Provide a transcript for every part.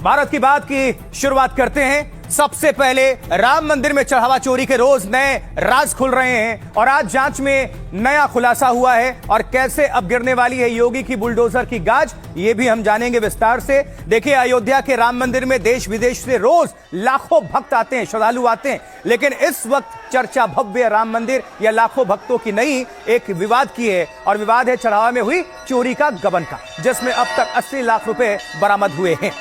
भारत की बात की शुरुआत करते हैं। सबसे पहले राम मंदिर में चढ़ावा चोरी के रोज नए राज खुल रहे हैं और आज जांच में नया खुलासा हुआ है और कैसे अब गिरने वाली है योगी की बुलडोजर की गाज, ये भी हम जानेंगे विस्तार से। देखिए, अयोध्या के राम मंदिर में देश विदेश से रोज लाखों भक्त आते हैं, श्रद्धालु आते हैं, लेकिन इस वक्त चर्चा भव्य राम मंदिर या लाखों भक्तों की नहीं, एक विवाद की है और विवाद है चढ़ावा में हुई चोरी का गबन का, जिसमें अब तक 80 लाख रुपए बरामद हुए हैं।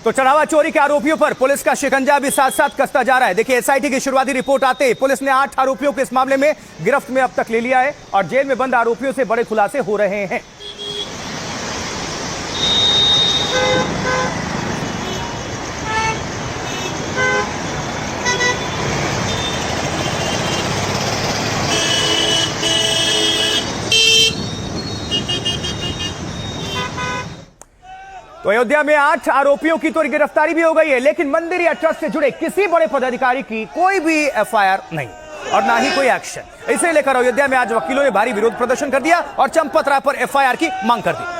तो चढ़ावा चोरी के आरोपियों पर पुलिस का शिकंजा भी साथ साथ कसता जा रहा है। देखिए, एसआईटी की शुरुआती रिपोर्ट आते ही पुलिस ने 8 आरोपियों को इस मामले में गिरफ्त में अब तक ले लिया है और जेल में बंद आरोपियों से बड़े खुलासे हो रहे हैं। तो अयोध्या में 8 आरोपियों की तो गिरफ्तारी भी हो गई है, लेकिन मंदिर या ट्रस्ट से जुड़े किसी बड़े पदाधिकारी की कोई भी एफआईआर नहीं और ना ही कोई एक्शन। इसे लेकर अयोध्या में आज वकीलों ने भारी विरोध प्रदर्शन कर दिया और चंपत राय पर एफआईआर की मांग कर दी।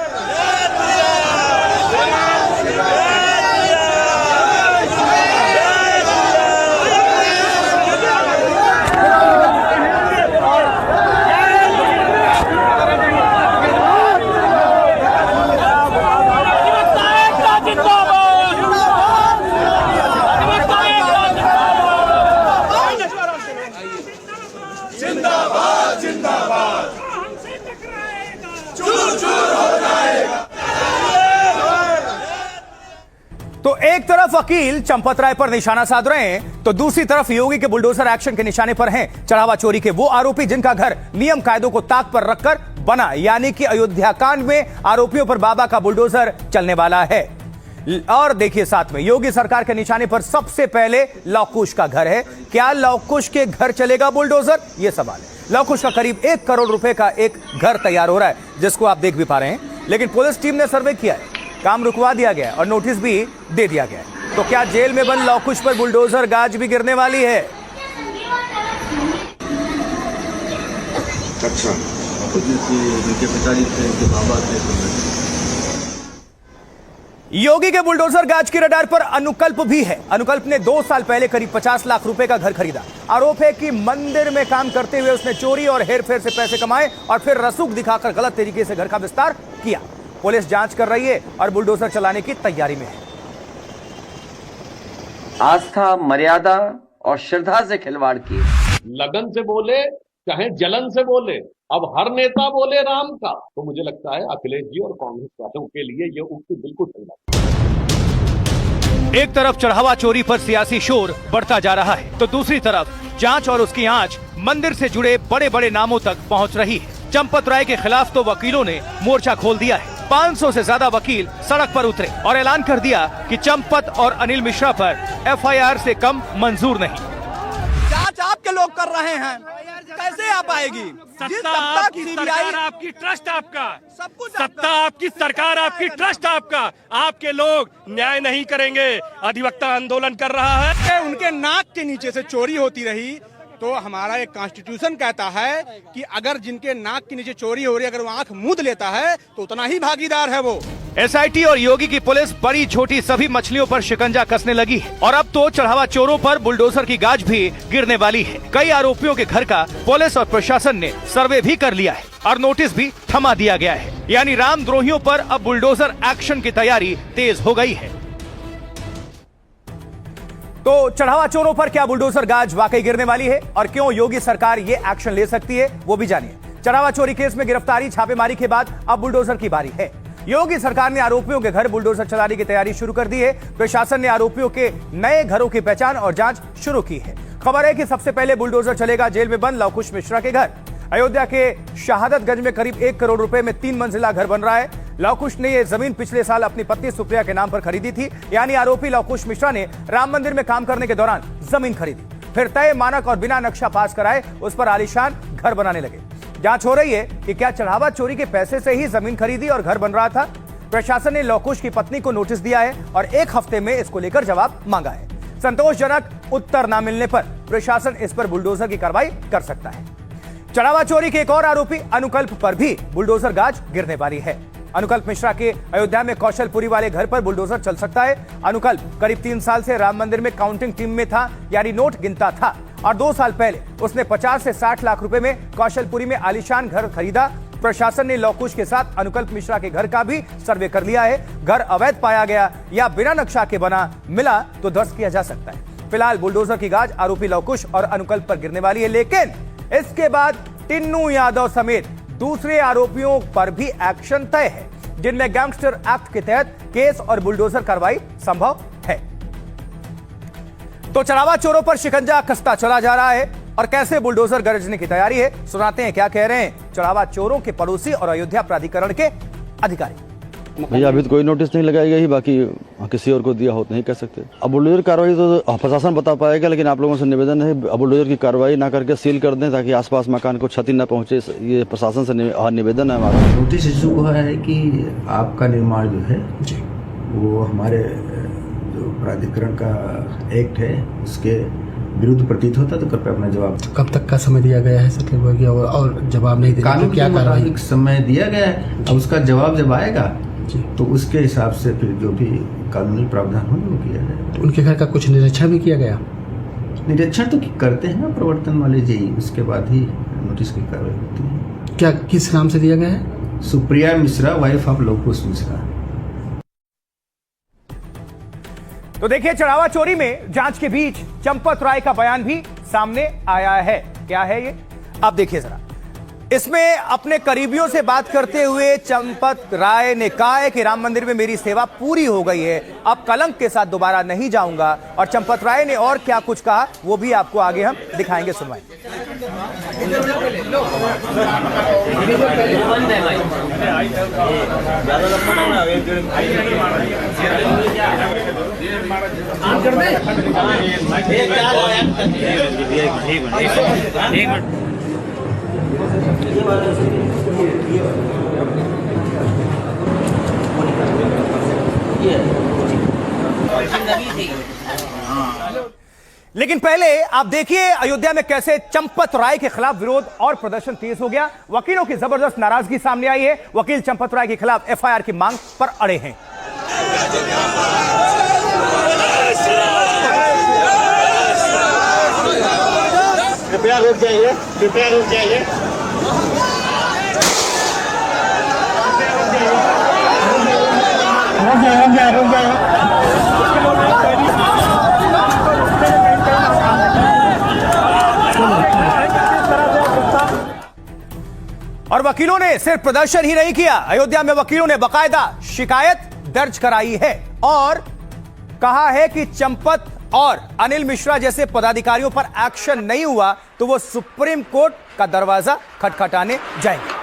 तो एक तरफ वकील चंपत राय पर निशाना साध रहे हैं, तो दूसरी तरफ योगी के बुलडोजर एक्शन के निशाने पर हैं चढ़ावा चोरी के वो आरोपी जिनका घर नियम कायदों को ताक पर रखकर बना, यानी कि अयोध्या कांड में आरोपियों पर बाबा का बुलडोजर चलने वाला है। और देखिए, साथ में योगी सरकार के निशाने पर सबसे पहले लव कुश का घर है। क्या लव कुश के घर चलेगा बुलडोजर, यह सवाल है। लव कुश का करीब 1 करोड़ रुपए का एक घर तैयार हो रहा है, जिसको आप देख भी पा रहे हैं, लेकिन पुलिस टीम ने सर्वे किया है, काम रुकवा दिया गया और नोटिस भी दे दिया गया है। तो क्या जेल में बंद लव कुश पर बुलडोजर गाज भी गिरने वाली है? अच्छा, उनके पिताजी थे, उनके बाबा थे। योगी के बुलडोजर गाज की रडार पर अनुकल्प भी है। अनुकल्प ने 2 साल पहले करीब 50 लाख रुपए का घर खरीदा। आरोप है कि मंदिर में काम करते हुए उसने चोरी और हेरफेर से पैसे कमाए और फिर रसूख दिखाकर गलत तरीके से घर का विस्तार किया। पुलिस जांच कर रही है और बुलडोजर चलाने की तैयारी में है। आस्था, मर्यादा और श्रद्धा से खिलवाड़ किए। लगन से बोले चाहे जलन से बोले, अब हर नेता बोले राम का, तो मुझे लगता है अखिलेश जी और कांग्रेस वालों के लिए ये उक्ति बिल्कुल सही है। एक तरफ चढ़ावा चोरी पर सियासी शोर बढ़ता जा रहा है, तो दूसरी तरफ जांच और उसकी आंच मंदिर से जुड़े बड़े बड़े नामों तक पहुंच रही है। चंपत राय के खिलाफ तो वकीलों ने मोर्चा खोल दिया है। 500 से ज्यादा वकील सड़क पर उतरे और ऐलान कर दिया कि चंपत और अनिल मिश्रा पर एफआईआर से कम मंजूर नहीं। जांच आपके लोग कर रहे हैं, कैसे आ पाएगी? सत्ता आपकी, सरकार आपकी, ट्रस्ट आपका, सब कुछ सत्ता आपकी, सरकार आपकी, ट्रस्ट आपका। आपके लोग न्याय नहीं करेंगे। अधिवक्ता आंदोलन कर रहा है। उनके नाक के नीचे से चोरी होती रही तो हमारा एक कॉन्स्टिट्यूशन कहता है कि अगर जिनके नाक के नीचे चोरी हो रही है, अगर वो आंख मूंद लेता है तो उतना ही भागीदार है वो। एसआईटी और योगी की पुलिस बड़ी छोटी सभी मछलियों पर शिकंजा कसने लगी है और अब तो चढ़ावा चोरों पर बुलडोजर की गाज भी गिरने वाली है। कई आरोपियों के घर का पुलिस और प्रशासन ने सर्वे भी कर लिया है और नोटिस भी थमा दिया गया है, यानी रामद्रोहियों पर अब बुलडोजर एक्शन की तैयारी तेज हो गई है। तो चढ़ावा चोरों पर क्या बुलडोजर गाज वाकई गिरने वाली है और क्यों योगी सरकार ये एक्शन ले सकती है, वो भी जानिए। चढ़ावा चोरी केस में गिरफ्तारी, छापेमारी के बाद अब बुलडोजर की बारी है। योगी सरकार ने आरोपियों के घर बुलडोजर चलाने की तैयारी शुरू कर दी है। प्रशासन ने आरोपियों के नए घरों की पहचान और जांच शुरू की है। खबर है कि सबसे पहले बुलडोजर चलेगा जेल में बंद लव कुश मिश्रा के घर। अयोध्या के शहादतगंज में करीब 1 करोड़ रुपए में 3 मंजिला घर बन रहा है। लव कुश ने यह जमीन पिछले साल अपनी पत्नी सुप्रिया के नाम पर खरीदी थी, यानी आरोपी लव कुश मिश्रा ने राम मंदिर में काम करने के दौरान जमीन खरीदी, फिर तय मानक और बिना नक्शा पास कराए उस पर आलीशान घर बनाने लगे। जांच हो रही है कि क्या चढ़ावा चोरी के पैसे से ही जमीन खरीदी और घर बन रहा था। प्रशासन ने लव कुश की पत्नी को नोटिस दिया है और 1 हफ्ते में इसको लेकर जवाब मांगा है। संतोषजनक उत्तर न मिलने पर प्रशासन इस पर बुलडोजर की कार्रवाई कर सकता है। चढ़ावा चोरी के एक और आरोपी अनुकल्प पर भी बुलडोजर गाज गिरने वाली है। अनुकल्प मिश्रा के अयोध्या में कौशलपुरी वाले घर पर बुलडोजर चल सकता है। अनुकल्प करीब 3 साल से राम मंदिर में काउंटिंग टीम में था, यानी नोट गिनता था, और 2 साल पहले उसने 50 से 60 लाख रुपए में कौशलपुरी में आलीशान घर खरीदा। प्रशासन ने लौकुश के साथ अनुकल्प मिश्रा के घर का भी सर्वे कर लिया है। घर अवैध पाया गया या बिना नक्शा के बना मिला तो ध्वस्त किया जा सकता है। फिलहाल बुलडोजर की गाज आरोपी लौकुश और अनुकल्प पर गिरने वाली है, लेकिन इसके बाद टिन्नू यादव समेत दूसरे आरोपियों पर भी एक्शन तय है, जिनमें गैंगस्टर एक्ट के तहत केस और बुलडोजर कार्रवाई संभव है। तो चढ़ावा चोरों पर शिकंजा कसता चला जा रहा है और कैसे बुलडोजर गरजने की तैयारी है, सुनाते हैं क्या कह रहे हैं चढ़ावा चोरों के पड़ोसी और अयोध्या प्राधिकरण के अधिकारी। भैया अभी तो कोई नोटिस नहीं लगाई गई, बाकी किसी और को दिया हो नहीं कह सकते। अब बुलडोजर कार्रवाई तो प्रशासन बता पाएगा, लेकिन आप लोगों से निवेदन है बुलडोजर की कार्रवाई ना करके सील कर दें ताकि आसपास मकान को क्षति न पहुंचे। ये प्रशासन से निवेदन है हमारा। नोटिस इशू हुआ है कि आपका निर्माण जो है जी वो हमारे जो प्राधिकरण का एक्ट है उसके विरुद्ध प्रतीत होता, तो कृपया अपना जवाब। कब तक का समय दिया गया है सर, और जवाब नहीं दिया तो क्या कार्रवाई? समय दिया गया है, अब उसका जवाब जब आएगा तो उसके हिसाब से फिर जो भी कानूनी प्रावधान होंगे वो किया जाएगा। उनके घर का कुछ निरीक्षण भी किया गया? निरीक्षण तो करते हैं ना प्रवर्तन वाले जेई, उसके बाद ही नोटिस की कार्रवाई होती है। क्या किस नाम से दिया गया है? Supriya Mishra, wife of Lavkush Mishra. तो देखिए, चढ़ावा चोरी में जांच के बीच चंपत राय का बयान भी सामने आया है। क्या है ये, आप देखिए जरा। इसमें अपने करीबियों से बात करते हुए चंपत राय ने कहा है कि राम मंदिर में मेरी सेवा पूरी हो गई है, अब कलंक के साथ दोबारा नहीं जाऊंगा। और चंपत राय ने और क्या कुछ कहा वो भी आपको आगे हम दिखाएंगे, सुनवाएंगे। लेकिन पहले आप देखिए अयोध्या में कैसे चंपत राय के खिलाफ विरोध और प्रदर्शन तेज हो गया। वकीलों की जबरदस्त नाराजगी सामने आई है। वकील चंपत राय के खिलाफ एफआईआर की मांग पर अड़े हैं। कृपया रुक जाइए, कृपया रुक जाइए। रुक जाइए। और वकीलों ने सिर्फ प्रदर्शन ही नहीं किया, अयोध्या में वकीलों ने बाकायदा शिकायत दर्ज कराई है और कहा है कि चंपत और अनिल मिश्रा जैसे पदाधिकारियों पर एक्शन नहीं हुआ तो वो सुप्रीम कोर्ट का दरवाजा खटखटाने जाएंगे।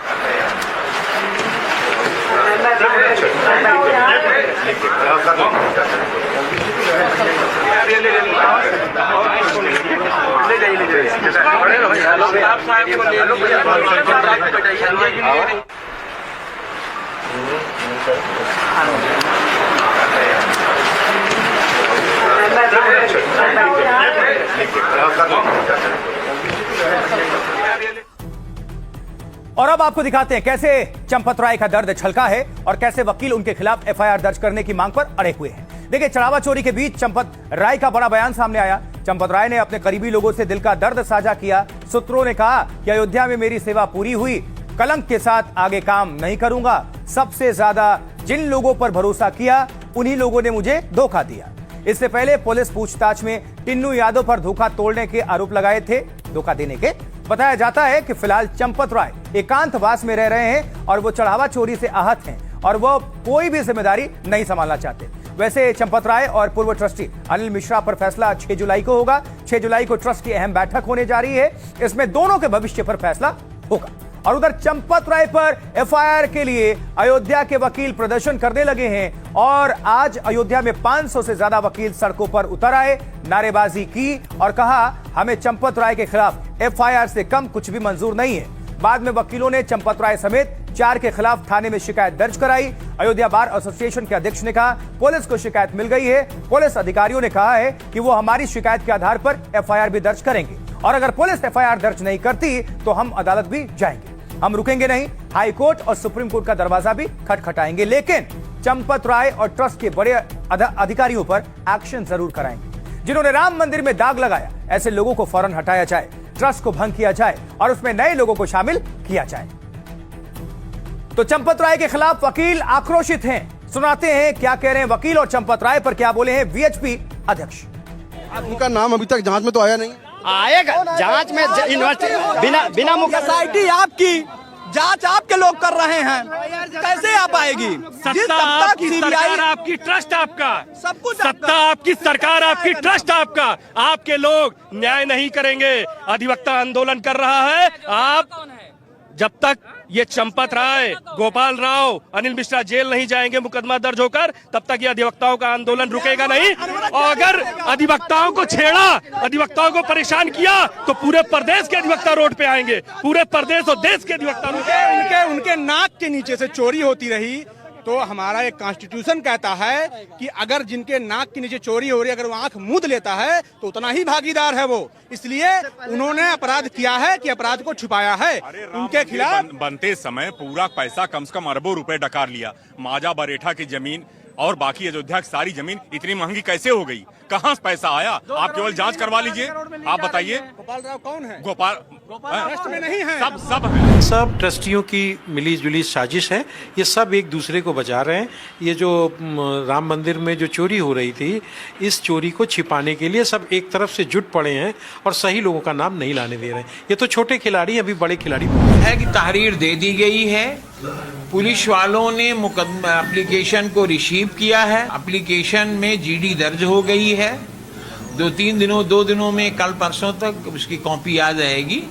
और अब आपको दिखाते हैं कैसे चंपत राय का दर्द छलका है और कैसे वकील उनके खिलाफ एफआईआर दर्ज करने की मांग पर अड़े हुए हैं। देखिए, चढ़ावा चोरी के बीच चंपत राय का बड़ा बयान सामने आया। चंपत राय ने अपने करीबी लोगों से दिल का दर्द साझा किया। सूत्रों ने कहा कि अयोध्या में मेरी सेवा पूरी हुई, कलंक के साथ आगे काम नहीं करूंगा। सबसे ज्यादा जिन लोगों पर भरोसा किया उन्हीं लोगों ने मुझे धोखा दिया। इससे पहले पुलिस पूछताछ में टिन्नू यादव पर धोखा तोड़ने के आरोप लगाए थे, धोखा देने के। बताया जाता है कि फिलहाल चंपत राय एकांतवास में रह रहे हैं और वो चढ़ावा चोरी से आहत हैं और वो कोई भी जिम्मेदारी नहीं संभालना चाहते। वैसे चंपत राय और पूर्व ट्रस्टी अनिल मिश्रा पर फैसला 6 जुलाई को होगा। 6 जुलाई को ट्रस्ट की अहम बैठक होने जा रही है, इसमें दोनों के भविष्य पर फैसला होगा। और उधर चंपत राय पर एफआईआर के लिए अयोध्या के वकील प्रदर्शन करने लगे हैं और आज अयोध्या में 500 से ज्यादा वकील सड़कों पर उतर आए, नारेबाजी की और कहा हमें चंपत राय के खिलाफ एफआईआर से कम कुछ भी मंजूर नहीं है। बाद में वकीलों ने चंपत राय समेत 4 के खिलाफ थाने में शिकायत दर्ज कराई। अयोध्या बार एसोसिएशन के अध्यक्ष ने कहा, पुलिस को शिकायत मिल गई है। पुलिस अधिकारियों ने कहा है कि वो हमारी शिकायत के आधार पर एफआईआर भी दर्ज करेंगे और अगर पुलिस एफआईआर दर्ज नहीं करती तो हम अदालत भी जाएंगे। हम रुकेंगे नहीं, हाई कोर्ट और सुप्रीम कोर्ट का दरवाजा भी खटखटाएंगे, लेकिन चंपत राय और ट्रस्ट के बड़े अधिकारियों पर एक्शन जरूर कराएंगे। जिन्होंने राम मंदिर में दाग लगाया, ऐसे लोगों को फौरन हटाया जाए, ट्रस्ट को भंग किया जाए और उसमें नए लोगों को शामिल किया जाए। तो चंपत राय के खिलाफ वकील आक्रोशित हैं। सुनाते हैं क्या कह रहे हैं वकील और चंपत राय पर क्या बोले हैं वीएचपी अध्यक्ष। उनका नाम अभी तक जांच में तो आया नहीं। आएगा जांच में, यूनिवर्सिटी बिना मुख्य सोसाइटी आपकी, जांच आपके लोग कर रहे हैं, कैसे आ पाएगी? सत्ता आपकी, सरकार आपकी, ट्रस्ट आपका, सब कुछ सत्ता आपकी, सरकार आपकी, ट्रस्ट आपका। आपके लोग न्याय नहीं करेंगे। अधिवक्ता आंदोलन कर रहा है। आप जब तक ये चंपत राय, गोपाल राव, अनिल मिश्रा जेल नहीं जाएंगे मुकदमा दर्ज होकर, तब तक ये अधिवक्ताओं का आंदोलन रुकेगा नहीं। और अगर अधिवक्ताओं को छेड़ा, अधिवक्ताओं को परेशान किया तो पूरे प्रदेश के अधिवक्ता रोड पे आएंगे। पूरे प्रदेश और देश के अधिवक्ता उनके नाक के नीचे से चोरी होती रही तो हमारा एक कॉन्स्टिट्यूशन कहता है कि अगर जिनके नाक के नीचे चोरी हो रही है, अगर वो आंख मूंद लेता है तो उतना ही भागीदार है वो। इसलिए उन्होंने अपराध किया है कि अपराध को छुपाया है। उनके खिलाफ बनते समय पूरा पैसा कम से कम अरबों रुपए डकार लिया। माजा बरेठा की जमीन और बाकी अयोध्या की सारी जमीन इतनी महंगी कैसे हो गई? कहाँ से पैसा आया? आप केवल जांच करवा लीजिए। आप बताइए गोपाल राव कौन है? गोपाल ट्रस्ट में नहीं है। सब है। सब ट्रस्टियों की मिली जुली साजिश है। ये सब एक दूसरे को बचा रहे हैं। ये जो राम मंदिर में जो चोरी हो रही थी, इस चोरी को छिपाने के लिए सब एक तरफ से जुट पड़े हैं और सही लोगों का नाम नहीं लाने दे रहे हैं। ये तो छोटे खिलाड़ी, अभी बड़े खिलाड़ी है कि तहरीर दे दी गई है। पुलिस वालों ने मुकदमा एप्लीकेशन को रिसीव किया है। एप्लीकेशन में जीडी दर्ज हो गई है। 2 दिनों में, कल परसों तक उसकी कॉपी आ जाएगी।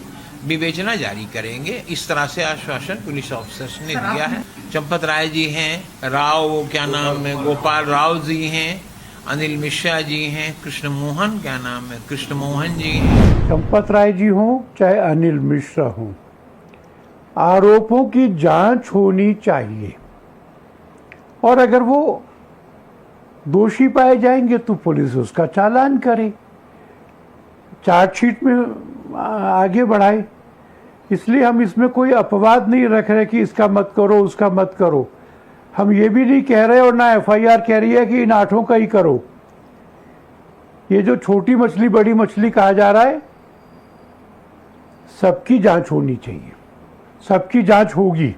विवेचना जारी करेंगे। इस तरह से आश्वासन पुलिस ऑफिसर्स ने दिया है। चंपत राय जी हैं, राव क्या नाम है, गोपाल राव जी हैं, अनिल मिश्रा जी हैं, कृष्ण मोहन क्या नाम है, कृष्ण मोहन जी हैं। चंपत राय जी हों चाहे अनिल मिश्रा हों, आरोपों की जांच होनी चाहिए और अगर वो दोषी पाए जाएंगे तो पुलिस उसका चालान करे, चार्जशीट में आगे बढ़ाए। इसलिए हम इसमें कोई अपवाद नहीं रख रहे कि इसका मत करो, उसका मत करो। हम ये भी नहीं कह रहे और ना एफआईआर कह रही है कि इन 8 का ही करो। ये जो छोटी मछली बड़ी मछली कहा जा रहा है, सबकी जांच होनी चाहिए, सबकी जांच होगी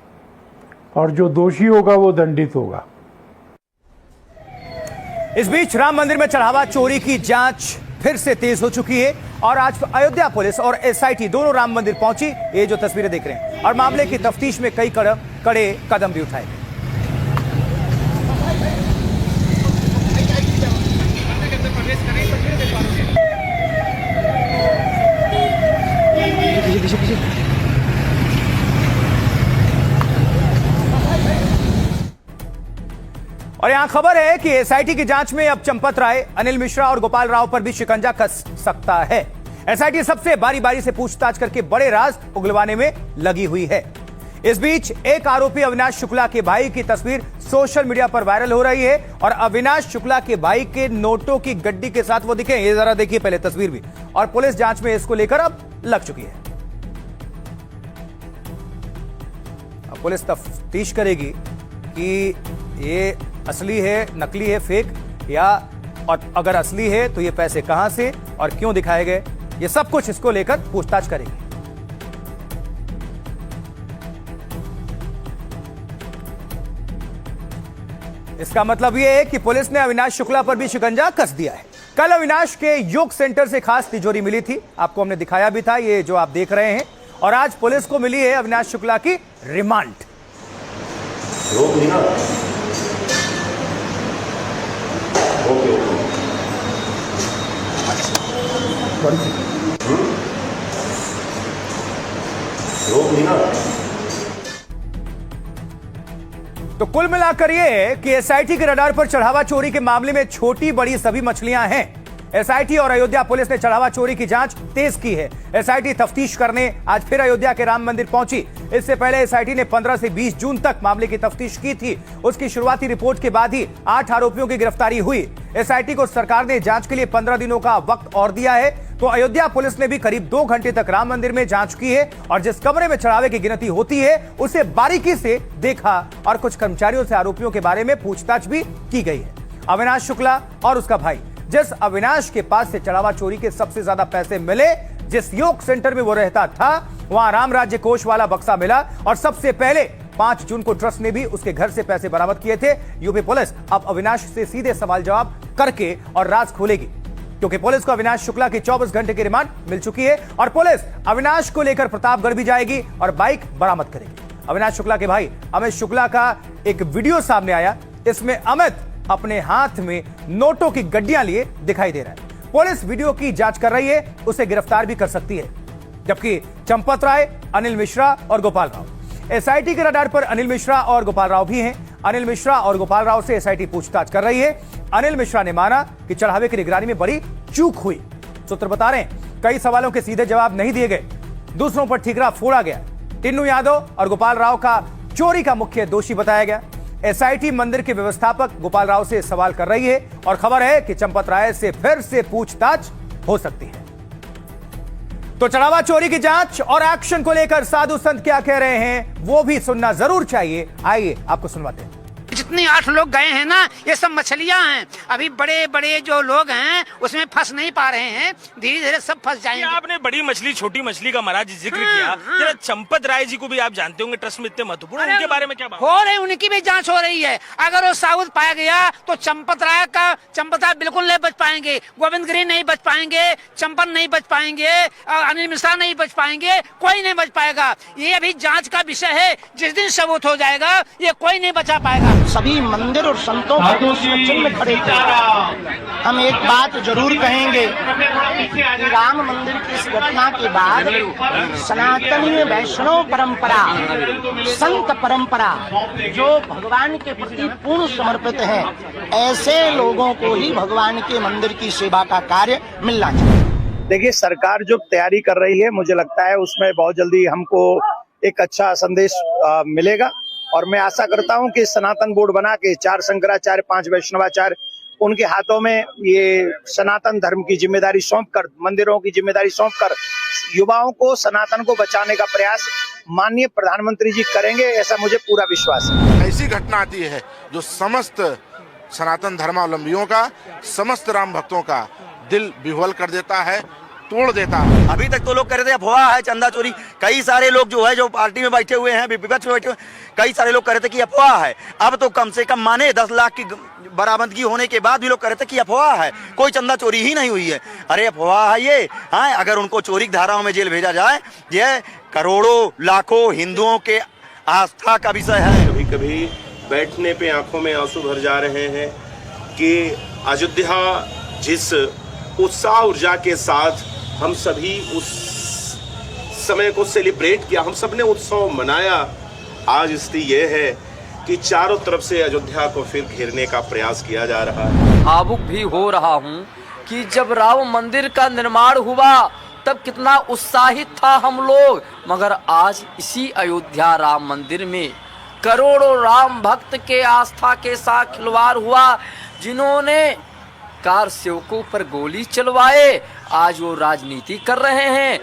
और जो दोषी होगा वो दंडित होगा। इस बीच राम मंदिर में चढ़ावा चोरी की जांच फिर से तेज हो चुकी है और आज अयोध्या पुलिस और एसआईटी दोनों राम मंदिर पहुंची। ये जो तस्वीरें देख रहे हैं और मामले की तफ्तीश में कई कड़े कदम भी उठाए गए। और यहां खबर है कि एसआईटी की जांच में अब चंपत राय, अनिल मिश्रा और गोपाल राव पर भी शिकंजा कस सकता है। एसआईटी सबसे बारी बारी से पूछताछ करके बड़े राज उगलवाने में लगी हुई है। इस बीच एक आरोपी अविनाश शुक्ला के भाई की तस्वीर सोशल मीडिया पर वायरल हो रही है और अविनाश शुक्ला के भाई के नोटों की गड्डी के साथ वो दिखे। ये जरा देखिए पहले तस्वीर भी। और पुलिस जांच में इसको लेकर अब लग चुकी है। अब पुलिस तफ्तीश करेगी कि ये असली है, नकली है, फेक, या और अगर असली है तो ये पैसे कहां से और क्यों दिखाए गए, ये सब कुछ इसको लेकर पूछताछ करेगी। इसका मतलब यह है कि पुलिस ने अविनाश शुक्ला पर भी शिकंजा कस दिया है। कल अविनाश के योग सेंटर से खास तिजोरी मिली थी, आपको हमने दिखाया भी था, ये जो आप देख रहे हैं। और आज पुलिस को मिली है अविनाश शुक्ला की रिमांड। तो कुल मिलाकर यह कि एसआईटी के रडार पर चढ़ावा चोरी के मामले में छोटी बड़ी सभी मछलियां हैं। एसआईटी और अयोध्या पुलिस ने चढ़ावा चोरी की जांच तेज की है। एसआईटी तफ्तीश करने आज फिर अयोध्या के राम मंदिर पहुंची। इससे पहले एसआईटी ने 15 से 20 जून तक मामले की तफ्तीश की थी। उसकी शुरुआती रिपोर्ट के बाद ही 8 आरोपियों की गिरफ्तारी हुई। एसआईटी को सरकार ने जांच के लिए 15 दिनों का वक्त और दिया है। तो अयोध्या पुलिस ने भी करीब 2 घंटे तक राम मंदिर में जांच की है और जिस कमरे में चढ़ावे की गिनती होती है उसे बारीकी से देखा और कुछ कर्मचारियों से आरोपियों के बारे में पूछताछ भी की गई है। अविनाश शुक्ला और उसका भाई, जिस अविनाश के पास से चढ़ावा चोरी के सबसे ज्यादा पैसे मिले, जिस योग सेंटर में वो रहता था, वहां राम राज्य कोष वाला बक्सा मिला और सबसे पहले 5 जून को ट्रस्ट ने भी उसके घर से पैसे बरामद किए थे। यूपी पुलिस अब अविनाश से सीधे सवाल जवाब करके और राज खोलेगी, क्योंकि पुलिस को अविनाश शुक्ला की 24 घंटे की रिमांड मिल चुकी है और पुलिस अविनाश को लेकर प्रतापगढ़ भी जाएगी और बाइक बरामद करेगी। अविनाश शुक्ला के भाई अमित शुक्ला का एक वीडियो सामने आया। इसमें अमित अपने हाथ में नोटों की गड्डियां लिए दिखाई दे रहा है। पुलिस वीडियो की जांच कर रही है, उसे गिरफ्तार भी कर सकती है। जबकि चंपत राय, अनिल मिश्रा और गोपाल राव, एसआईटी के रडार पर अनिल मिश्रा और गोपाल राव भी हैं। अनिल मिश्रा और गोपाल राव से एसआईटी पूछताछ कर रही है। अनिल मिश्रा ने माना कि चढ़ावे की निगरानी में बड़ी चूक हुई। सूत्र बता रहे हैं कई सवालों के सीधे जवाब नहीं दिए गए, दूसरों पर ठीकरा फोड़ा गया। टिन्नू यादव और गोपाल राव का चोरी का मुख्य दोषी बताया गया। एसआईटी मंदिर के व्यवस्थापक गोपाल राव से सवाल कर रही है और खबर है कि चंपत राय से फिर से पूछताछ हो सकती है। तो चढ़ावा चोरी की जांच और एक्शन को लेकर साधु संत क्या कह रहे हैं वो भी सुनना जरूर चाहिए। आइए आपको सुनवाते हैं। जितने 8 लोग गए हैं ना, ये सब मछलियां हैं। अभी बड़े बड़े जो लोग हैं उसमें फंस नहीं पा रहे हैं, धीरे धीरे सब फंस जाएंगे। आपने बड़ी मछली छोटी मछली का महाराज जिक्र किया, जरा चंपत राय जी को भी आप जानते होंगे, ट्रस्ट में इतने महत्वपूर्ण, उनके बारे में क्या बात हो रही? उनकी भी जांच हो रही है। अगर वो साबुत पाया गया तो चंपत राय बिल्कुल नहीं बच पाएंगे, गोविंद गिरी नहीं बच पाएंगे, चंपन नहीं बच पाएंगे, अनिल मिश्रा नहीं बच पाएंगे, कोई नहीं बच पाएगा। ये अभी जांच का विषय है। जिस दिन सबूत हो जाएगा ये कोई नहीं बचा पाएगा। सभी मंदिर और संतों को में खड़े थे। हम एक बात जरूर कहेंगे कि राम मंदिर की इस घटना के बाद सनातनी वैष्णव परंपरा, संत परंपरा जो भगवान के प्रति पूर्ण समर्पित है, ऐसे लोगों को ही भगवान के मंदिर की सेवा का कार्य मिलना चाहिए। देखिए, सरकार जो तैयारी कर रही है, मुझे लगता है उसमें बहुत जल्दी हमको एक अच्छा संदेश मिलेगा और मैं आशा करता हूं कि सनातन बोर्ड बना के 4 शंकराचार्य, 5 वैष्णवाचार्य, उनके हाथों में ये सनातन धर्म की जिम्मेदारी सौंपकर, मंदिरों की जिम्मेदारी सौंपकर युवाओं को सनातन को बचाने का प्रयास माननीय प्रधानमंत्री जी करेंगे, ऐसा मुझे पूरा विश्वास है। ऐसी घटना आती है जो समस्त सनातन धर्मावलंबियों का, समस्त राम भक्तों का दिल विह्वल कर देता है, तोड़ देता है। अभी तक तो लोग कह रहे थे अफवाह है चंदा चोरी। कई सारे लोग जो है, जो पार्टी में बैठे हुए हैं, विपक्ष में बैठे हुए, कई सारे लोग कह रहे थे कि अफवाह है। अब तो कम से कम माने 10 लाख की बरामदगी होने के बाद भी लोग कह रहे थे कि अफवाह है, कोई चंदा चोरी ही नहीं हुई है। अरे अफवाह है ये। हाँ, अगर उनको चोरी की धाराओं में जेल भेजा जाए, ये करोड़ों लाखों हिंदुओं के आस्था का विषय है। कभी कभी बैठने पे आंखों में आंसू भर जा रहे हैं कि अयोध्या जिस उत्साह ऊर्जा के साथ हम सभी उस समय को सेलिब्रेट किया, हम सब ने उत्सव मनाया, आज स्थिति यह है कि चारों तरफ से अयोध्या को फिर घेरने का प्रयास किया जा रहा है। भावुक भी हो रहा हूँ कि जब राम मंदिर का निर्माण हुआ तब कितना उत्साहित था हम लोग, मगर आज इसी अयोध्या राम मंदिर में करोड़ों राम भक्त के आस्था के साथ खिलवाड़ हुआ। जिन्होंने कार सेवकों पर गोली चलवाए, आज वो राजनीति कर रहे हैं।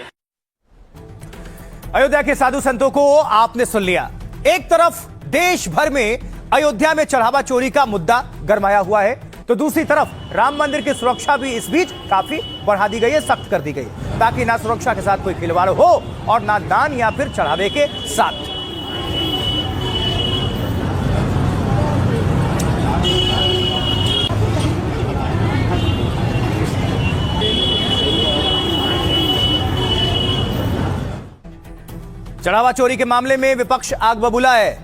अयोध्या के साधु संतों को आपने सुन लिया। एक तरफ देश भर में अयोध्या में चढ़ावा चोरी का मुद्दा गरमाया हुआ है, तो दूसरी तरफ राम मंदिर की सुरक्षा भी इस बीच काफी बढ़ा दी गई है, सख्त कर दी गई, ताकि ना सुरक्षा के साथ कोई खिलवाड़ हो और ना दान या फिर चढ़ावे के साथ। चढ़ावा चोरी के मामले में विपक्ष आग बबूला है,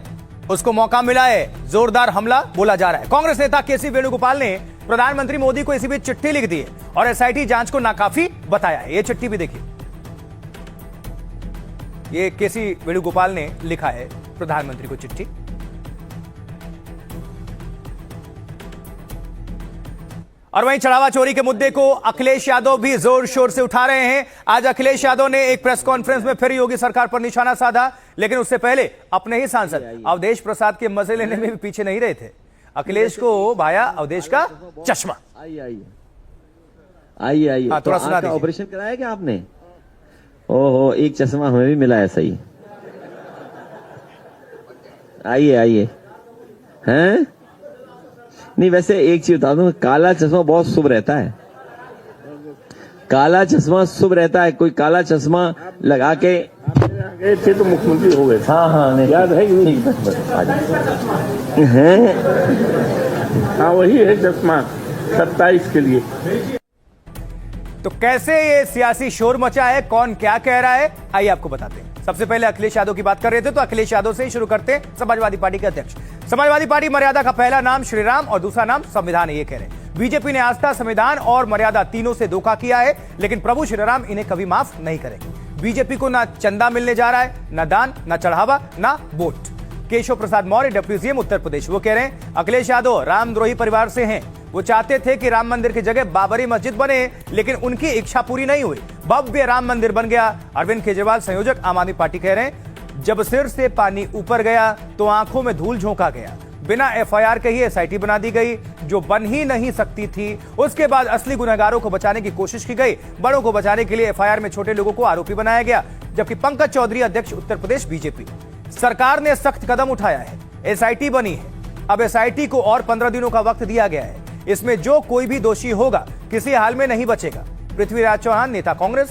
उसको मौका मिला है, जोरदार हमला बोला जा रहा है। कांग्रेस नेता केसी वेणुगोपाल ने प्रधानमंत्री मोदी को इसी बीच चिट्ठी लिख दी है और एसआईटी जांच को नाकाफी बताया है। ये चिट्ठी भी देखिए, ये केसी वेणुगोपाल ने लिखा है प्रधानमंत्री को चिट्ठी। और वहीं चढ़ावा चोरी के मुद्दे को अखिलेश यादव भी जोर शोर से उठा रहे हैं। आज अखिलेश यादव ने एक प्रेस कॉन्फ्रेंस में फिर योगी सरकार पर निशाना साधा, लेकिन उससे पहले अपने ही सांसद अवधेश प्रसाद के मजे लेने में भी पीछे नहीं रहे थे। अखिलेश को भाया अवधेश का चश्मा। आइए हाँ, थोड़ा सुना दीजिए। ऑपरेशन कराया क्या आपने? ओहो, एक चश्मा हमें भी मिला है। सही, आइए हैं? नहीं, वैसे एक चीज बता दूं, काला चश्मा बहुत शुभ रहता है। काला चश्मा शुभ रहता है। कोई काला चश्मा लगा के गए थे तो मुख्यमंत्री हो गए। हाँ, याद है कि नहीं? हैं? हाँ, वही है चश्मा 27 के लिए। तो कैसे ये सियासी शोर मचा है, कौन क्या कह रहा है, आइए आपको बताते हैं। सबसे पहले अखिलेश यादव की बात कर रहे थे, तो अखिलेश यादव से ही शुरू करते हैं। समाजवादी पार्टी के अध्यक्ष। समाजवादी पार्टी मर्यादा का पहला नाम श्रीराम और दूसरा नाम संविधान है, ये कह रहे हैं। बीजेपी ने आस्था, संविधान और मर्यादा तीनों से धोखा किया है, लेकिन प्रभु श्रीराम इन्हें कभी माफ नहीं करेंगे। बीजेपी को ना चंदा मिलने जा रहा है, ना दान, ना चढ़ावा, ना vote. Keshav Prasad Maurya, deputy CM Uttar Pradesh, वो कह रहे हैं अखिलेश यादव रामद्रोही परिवार से हैं। वो चाहते थे कि राम मंदिर की जगह बाबरी मस्जिद बने, लेकिन उनकी इच्छा पूरी नहीं हुई। भव्य राम मंदिर बन गया। अरविंद केजरीवाल, संयोजक आम आदमी पार्टी, कह रहे हैं जब सिर से पानी ऊपर गया तो आंखों में धूल झोंका गया। बिना एफआईआर के ही एसआईटी बना दी गई, जो बन ही नहीं सकती थी। उसके बाद असली गुनहगारों को बचाने की कोशिश की गई। बड़ों को बचाने के लिए एफआईआर में छोटे लोगों को आरोपी बनाया गया। जबकि पंकज चौधरी, अध्यक्ष उत्तर प्रदेश बीजेपी, सरकार ने सख्त कदम उठाया है, एसआईटी बनी है। अब एसआईटी को और 15 दिनों का वक्त दिया गया है। इसमें जो कोई भी दोषी होगा किसी हाल में नहीं बचेगा। पृथ्वीराज चौहान, नेता कांग्रेस,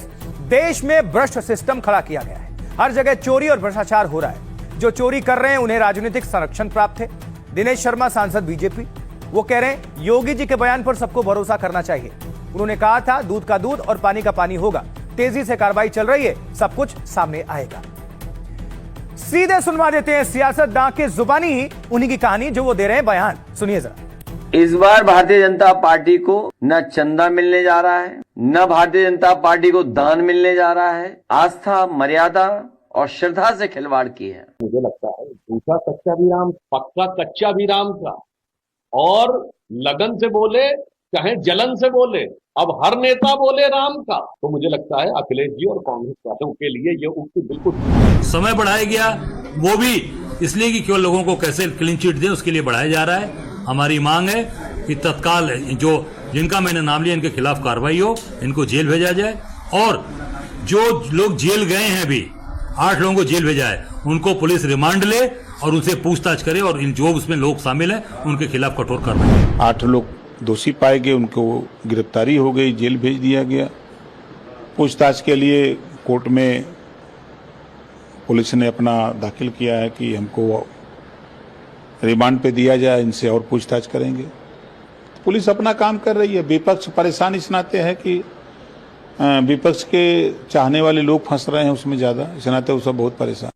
देश में भ्रष्ट सिस्टम खड़ा किया गया है। हर जगह चोरी और भ्रष्टाचार हो रहा है। जो चोरी कर रहे हैं उन्हें राजनीतिक संरक्षण प्राप्त है। दिनेश शर्मा, सांसद बीजेपी, वो कह रहे हैं योगी जी के बयान पर सबको भरोसा करना चाहिए। उन्होंने कहा था दूध का दूध और पानी का पानी होगा। तेजी से कार्रवाई चल रही है, सब कुछ सामने आएगा। सीधे सुनवा देते हैं सियासतदां के जुबानी ही उन्हीं की कहानी, जो वो दे रहे हैं बयान। सुनिए जरा। इस बार भारतीय जनता पार्टी को न चंदा मिलने जा रहा है, न भारतीय जनता पार्टी को दान मिलने जा रहा है। आस्था, मर्यादा और श्रद्धा से खिलवाड़ की है। मुझे लगता है झूठा सच्चा भी राम, पक्का कच्चा भी राम था। और लगन से बोले चाहे जलन से बोले, अब हर नेता बोले राम का, तो मुझे लगता है अखिलेश जी और कांग्रेस वालों के लिए ये उक्ति बिल्कुल समय बढ़ाया गया, वो भी इसलिए कि केवल लोगों को कैसे क्लीन चिट दें उसके लिए बढ़ाया जा रहा है। हमारी मांग है कि तत्काल जो जिनका मैंने नाम लिया इनके खिलाफ कार्रवाई हो, इनको जेल भेजा जाए। और जो लोग जेल गए हैं, अभी 8 लोगों को जेल भेजा है, उनको पुलिस रिमांड ले और उनसे पूछताछ करे और जो उसमें लोग शामिल हैं उनके खिलाफ कठोर कार्रवाई। 8 लोग दोषी पाए गए, उनको गिरफ्तारी हो गई, जेल भेज दिया गया। पूछताछ के लिए कोर्ट में पुलिस ने अपना दाखिल किया है कि हमको रिमांड पे दिया जाए, इनसे और पूछताछ करेंगे। पुलिस अपना काम कर रही है। विपक्ष परेशान इस नाते है कि विपक्ष के चाहने वाले लोग फंस रहे हैं उसमें ज्यादा, इस नाते वो सब बहुत परेशान।